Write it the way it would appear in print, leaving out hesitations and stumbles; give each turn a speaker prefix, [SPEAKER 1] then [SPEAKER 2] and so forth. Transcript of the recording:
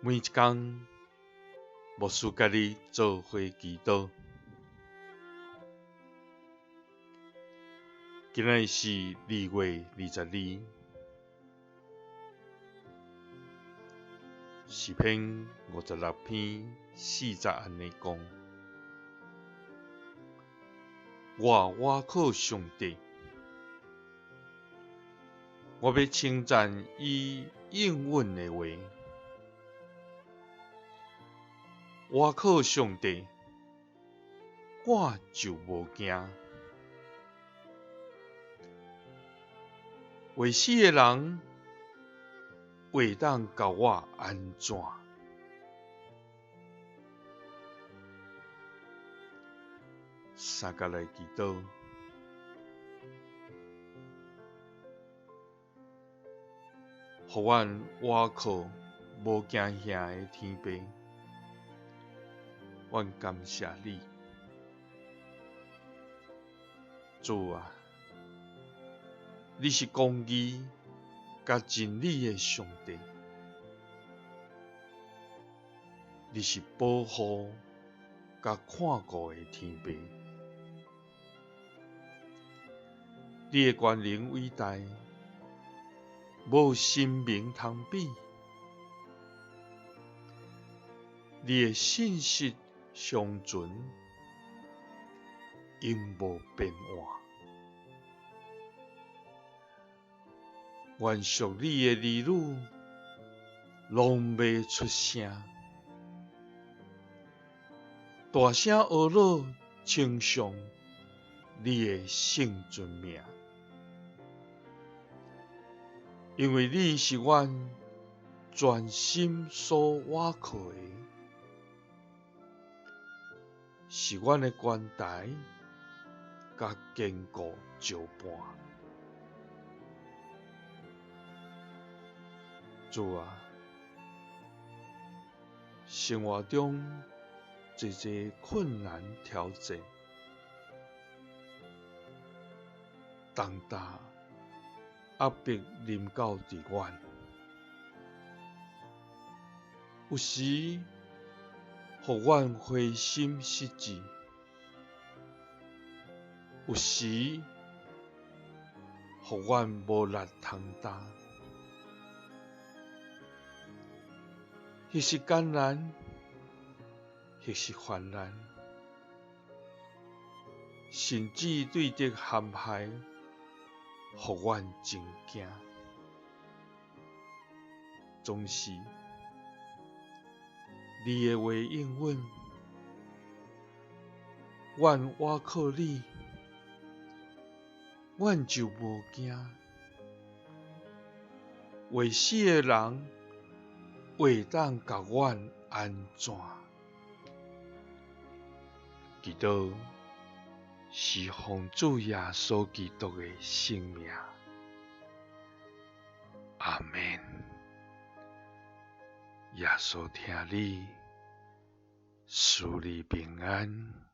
[SPEAKER 1] 每一天，牧师甲你做伙祈祷。今仔是2月22，诗篇56篇40安尼讲：我靠上帝，我要称赞伊应允的话。我靠上帝，我就无惊。为死的人会当甲我安怎？三甲来祈祷，互阮倚靠无惊吓的天父。阮感谢你，主啊！你是公义甲真理的上帝，你是保护甲看顾的天父。你的权能伟大，无神明通比；你的信实尚存，永无变换。愿属你的儿女，拢袂出声，大声呵恼称颂你的圣尊名，因为你是阮全心所倚靠的，是阮的关台甲坚固石磐。主啊，生活中侪困难挑战，重大压迫临到伫阮，有时互阮灰心失志，有时互阮无力通担。迄是艰难，迄是患难，甚至对着陷害，互阮真惊。总是你的话应允，阮倚靠你，阮就无惊。为死的人会当甲阮安怎？祈祷是奉主耶稣基督的圣名。阿们。耶稣听你，赐你平安。